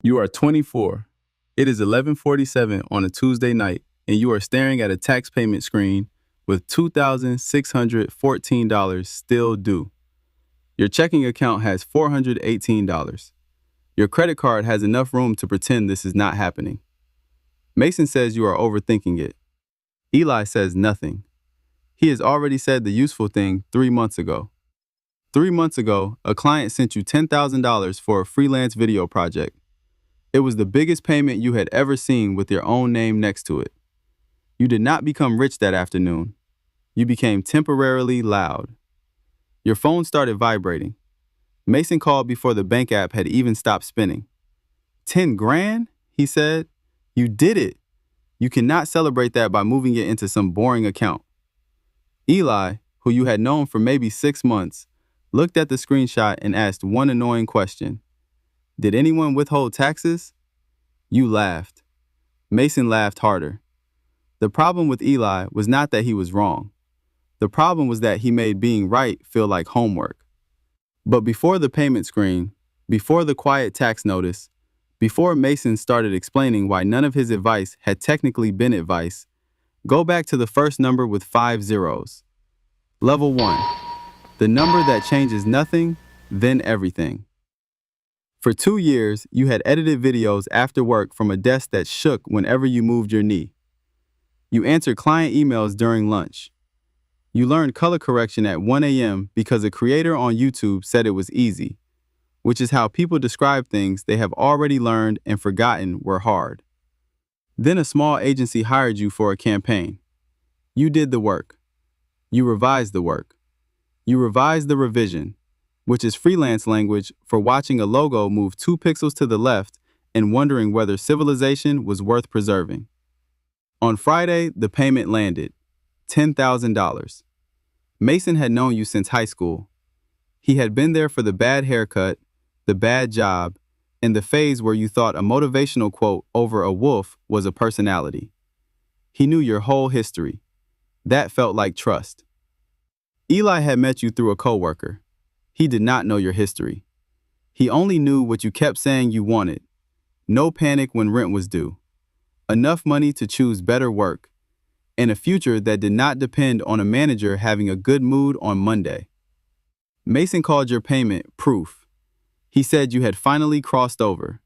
You are 24. It is 11:47 on a Tuesday night, and you are staring at a tax payment screen with $2,614 still due. Your checking account has $418. Your credit card has enough room to pretend this is not happening. Mason says you are overthinking it. Eli says nothing. He has already said the useful thing 3 months ago. 3 months ago, a client sent you $10,000 for a freelance video project. It was the biggest payment you had ever seen with your own name next to it. You did not become rich that afternoon. You became temporarily loud. Your phone started vibrating. Mason called before the bank app had even stopped spinning. 10 grand? He said. You did it. You cannot celebrate that by moving it into some boring account. Eli, who you had known for maybe 6 months, looked at the screenshot and asked one annoying question. Did anyone withhold taxes? You laughed. Mason laughed harder. The problem with Eli was not that he was wrong. The problem was that he made being right feel like homework. But before the payment screen, before the quiet tax notice, before Mason started explaining why none of his advice had technically been advice, go back to the first number with 5 zeros. Level 1. The number that changes nothing, then everything. For 2 years, you had edited videos after work from a desk that shook whenever you moved your knee. You answered client emails during lunch. You learned color correction at 1 a.m. because a creator on YouTube said it was easy, which is how people describe things they have already learned and forgotten were hard. Then a small agency hired you for a campaign. You did the work. You revised the work. You revised the revision, which is freelance language for watching a logo move 2 pixels to the left and wondering whether civilization was worth preserving. On Friday, the payment landed, $10,000. Mason had known you since high school. He had been there for the bad haircut, the bad job, and the phase where you thought a motivational quote over a wolf was a personality. He knew your whole history. That felt like trust. Eli had met you through a coworker. He did not know your history. He only knew what you kept saying you wanted. No panic when rent was due. Enough money to choose better work. And a future that did not depend on a manager having a good mood on Monday. Mason called your payment proof. He said you had finally crossed over.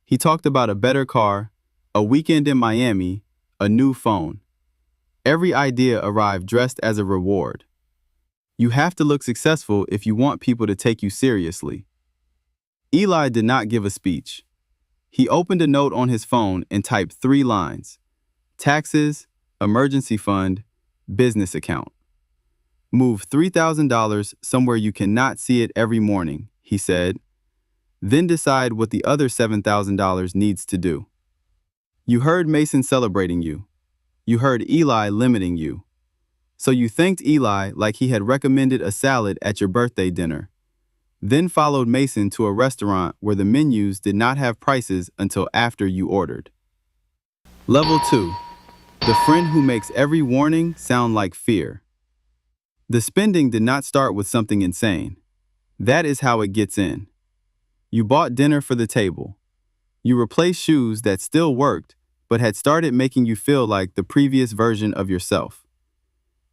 He talked about a better car, a weekend in Miami, a new phone. Every idea arrived dressed as a reward. You have to look successful if you want people to take you seriously. Eli did not give a speech. He opened a note on his phone and typed 3 lines. Taxes, emergency fund, business account. Move $3,000 somewhere you cannot see it every morning, he said. Then decide what the other $7,000 needs to do. You heard Mason celebrating you. You heard Eli limiting you. So you thanked Eli like he had recommended a salad at your birthday dinner. Then followed Mason to a restaurant where the menus did not have prices until after you ordered. Level 2. The friend who makes every warning sound like fear. The spending did not start with something insane. That is how it gets in. You bought dinner for the table. You replaced shoes that still worked, but had started making you feel like the previous version of yourself.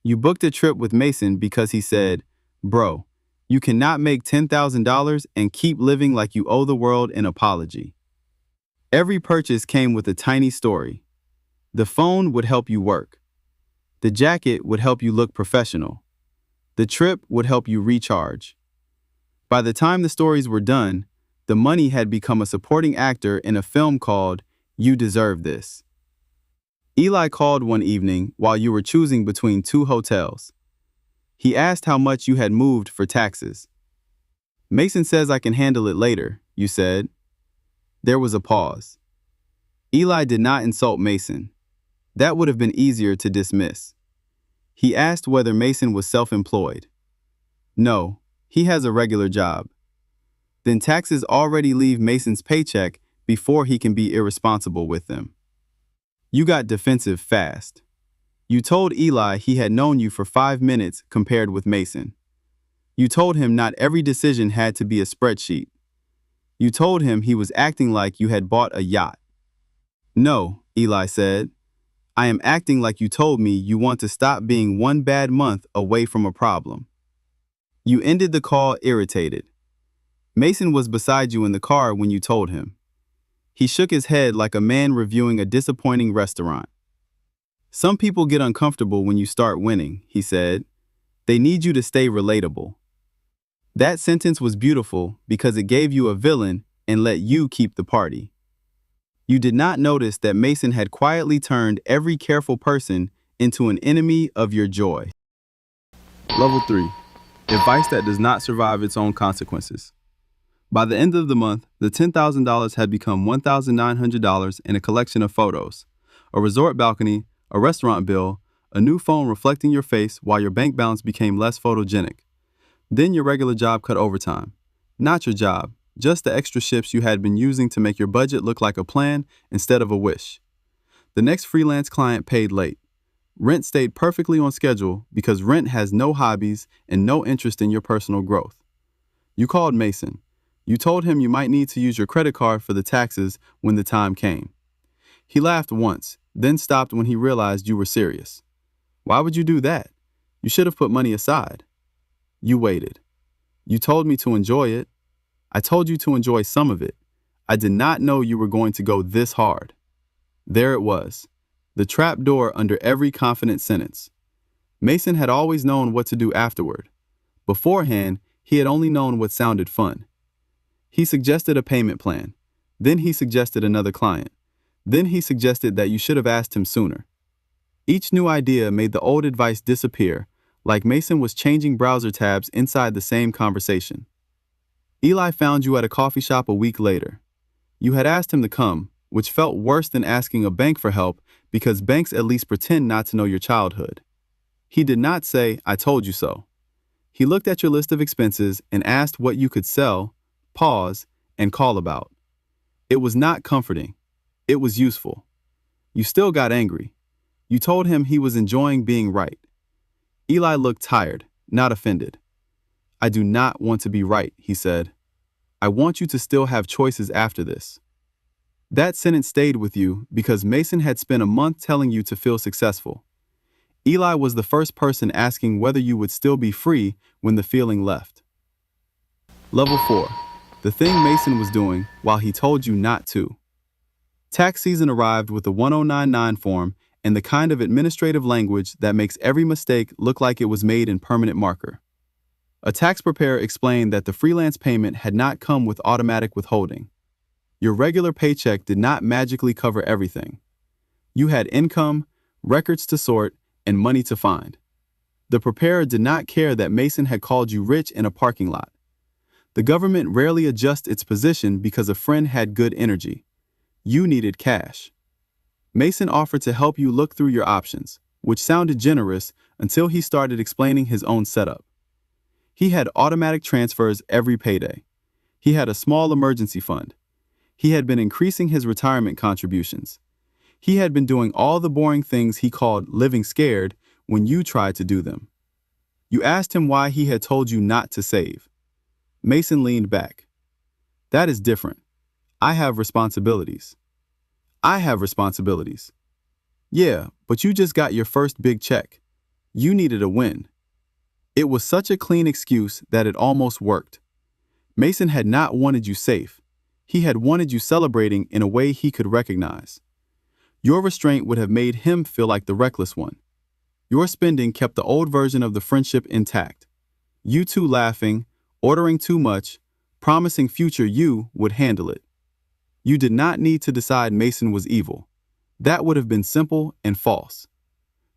You booked a trip with Mason because he said, "Bro, you cannot make $10,000 and keep living like you owe the world an apology." Every purchase came with a tiny story. The phone would help you work. The jacket would help you look professional. The trip would help you recharge. By the time the stories were done, the money had become a supporting actor in a film called You Deserve This. Eli called one evening while you were choosing between 2 hotels. He asked how much you had moved for taxes. Mason says I can handle it later, you said. There was a pause. Eli did not insult Mason. That would have been easier to dismiss. He asked whether Mason was self-employed. No, he has a regular job. Then taxes already leave Mason's paycheck before he can be irresponsible with them. You got defensive fast. You told Eli he had known you for 5 minutes compared with Mason. You told him not every decision had to be a spreadsheet. You told him he was acting like you had bought a yacht. No, Eli said. I am acting like you told me you want to stop being one bad month away from a problem. You ended the call irritated. Mason was beside you in the car when you told him. He shook his head like a man reviewing a disappointing restaurant. Some people get uncomfortable when you start winning, he said. They need you to stay relatable. That sentence was beautiful because it gave you a villain and let you keep the party. You did not notice that Mason had quietly turned every careful person into an enemy of your joy. Level 3. Advice that does not survive its own consequences. By the end of the month, the $10,000 had become $1,900 in a collection of photos, a resort balcony, a restaurant bill, a new phone reflecting your face while your bank balance became less photogenic. Then your regular job cut overtime. Not your job, just the extra shifts you had been using to make your budget look like a plan instead of a wish. The next freelance client paid late. Rent stayed perfectly on schedule because rent has no hobbies and no interest in your personal growth. You called Mason. You told him you might need to use your credit card for the taxes when the time came. He laughed once, then stopped when he realized you were serious. Why would you do that? You should have put money aside. You waited. You told me to enjoy it. I told you to enjoy some of it. I did not know you were going to go this hard. There it was, the trap door under every confident sentence. Mason had always known what to do afterward. Beforehand, he had only known what sounded fun. He suggested a payment plan. Then he suggested another client. Then he suggested that you should have asked him sooner. Each new idea made the old advice disappear, like Mason was changing browser tabs inside the same conversation. Eli found you at a coffee shop a week later. You had asked him to come, which felt worse than asking a bank for help because banks at least pretend not to know your childhood. He did not say, "I told you so." He looked at your list of expenses and asked what you could sell, pause, and call about. It was not comforting. It was useful. You still got angry. You told him he was enjoying being right. Eli looked tired, not offended. I do not want to be right, he said. I want you to still have choices after this. That sentence stayed with you because Mason had spent a month telling you to feel successful. Eli was the first person asking whether you would still be free when the feeling left. Level 4. The thing Mason was doing while he told you not to. Tax season arrived with the 1099 form and the kind of administrative language that makes every mistake look like it was made in permanent marker. A tax preparer explained that the freelance payment had not come with automatic withholding. Your regular paycheck did not magically cover everything. You had income, records to sort, and money to find. The preparer did not care that Mason had called you rich in a parking lot. The government rarely adjusts its position because a friend had good energy. You needed cash. Mason offered to help you look through your options, which sounded generous until he started explaining his own setup. He had automatic transfers every payday. He had a small emergency fund. He had been increasing his retirement contributions. He had been doing all the boring things he called living scared when you tried to do them. You asked him why he had told you not to save. Mason leaned back. That is different. I have responsibilities. I have responsibilities. Yeah, but you just got your first big check. You needed a win. It was such a clean excuse that it almost worked. Mason had not wanted you safe. He had wanted you celebrating in a way he could recognize. Your restraint would have made him feel like the reckless one. Your spending kept the old version of the friendship intact. You two laughing, ordering too much, promising future you would handle it. You did not need to decide Mason was evil. That would have been simple and false.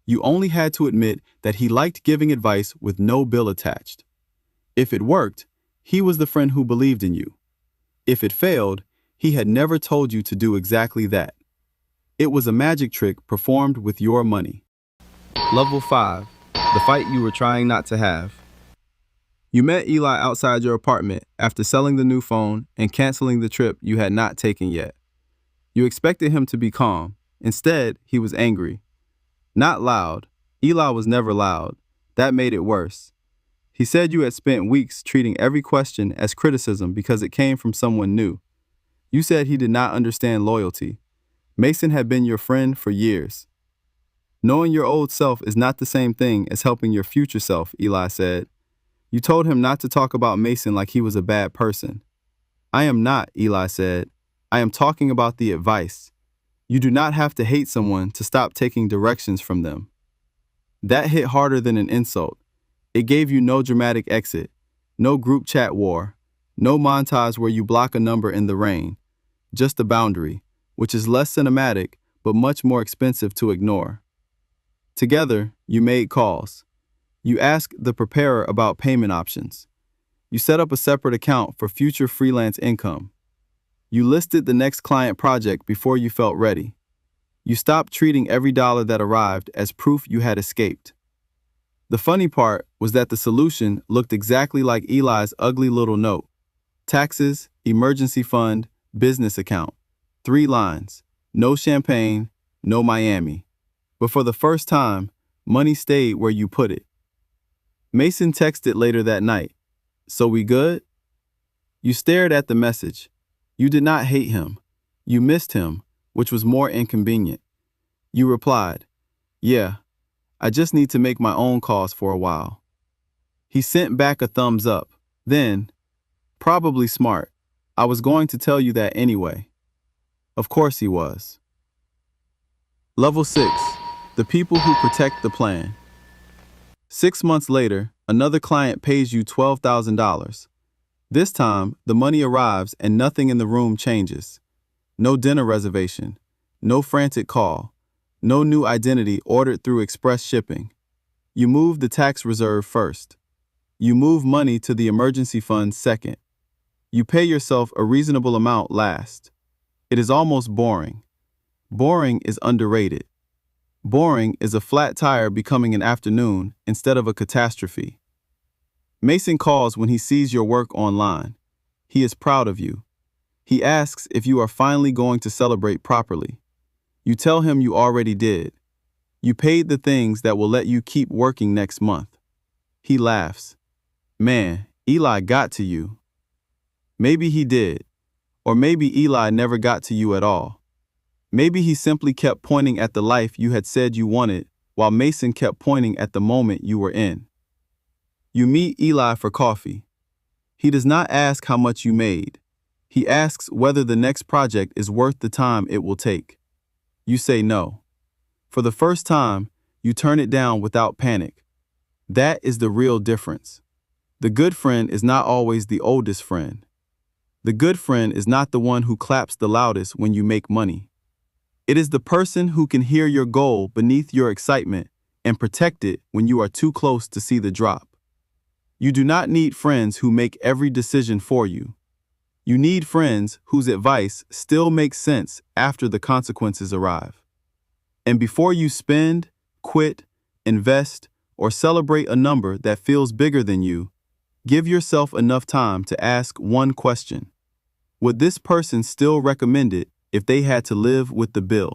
You only had to admit that he liked giving advice with no bill attached. If it worked, he was the friend who believed in you. If it failed, he had never told you to do exactly that. It was a magic trick performed with your money. Level 5. The fight you were trying not to have. You met Eli outside your apartment after selling the new phone and canceling the trip you had not taken yet. You expected him to be calm. Instead, he was angry. Not loud. Eli was never loud. That made it worse. He said you had spent weeks treating every question as criticism because it came from someone new. You said he did not understand loyalty. Mason had been your friend for years. Knowing your old self is not the same thing as helping your future self, Eli said. You told him not to talk about Mason like he was a bad person. I am not, Eli said. I am talking about the advice. You do not have to hate someone to stop taking directions from them. That hit harder than an insult. It gave you no dramatic exit, no group chat war, no montage where you block a number in the rain, just a boundary, which is less cinematic but much more expensive to ignore. Together, you made calls. You asked the preparer about payment options. You set up a separate account for future freelance income. You listed the next client project before you felt ready. You stopped treating every dollar that arrived as proof you had escaped. The funny part was that the solution looked exactly like Eli's ugly little note. Taxes, emergency fund, business account. 3 lines. No champagne, no Miami. But for the first time, money stayed where you put it. Mason texted later that night. So we good? You stared at the message. You did not hate him. You missed him, which was more inconvenient. You replied, yeah, I just need to make my own calls for a while. He sent back a thumbs up. Then, probably smart, I was going to tell you that anyway. Of course he was. Level 6. The people who protect the plan. 6 months later, another client pays you $12,000. This time, the money arrives and nothing in the room changes. No dinner reservation, no frantic call, no new identity ordered through express shipping. You move the tax reserve first. You move money to the emergency fund second. You pay yourself a reasonable amount last. It is almost boring. Boring is underrated. Boring is a flat tire becoming an afternoon instead of a catastrophe. Mason calls when he sees your work online. He is proud of you. He asks if you are finally going to celebrate properly. You tell him you already did. You paid the things that will let you keep working next month. He laughs. Man, Eli got to you. Maybe he did. Or maybe Eli never got to you at all. Maybe he simply kept pointing at the life you had said you wanted, while Mason kept pointing at the moment you were in. You meet Eli for coffee. He does not ask how much you made. He asks whether the next project is worth the time it will take. You say no. For the first time, you turn it down without panic. That is the real difference. The good friend is not always the oldest friend. The good friend is not the one who claps the loudest when you make money. It is the person who can hear your goal beneath your excitement and protect it when you are too close to see the drop. You do not need friends who make every decision for you. You need friends whose advice still makes sense after the consequences arrive. And before you spend, quit, invest, or celebrate a number that feels bigger than you, give yourself enough time to ask one question. Would this person still recommend it if they had to live with the bill?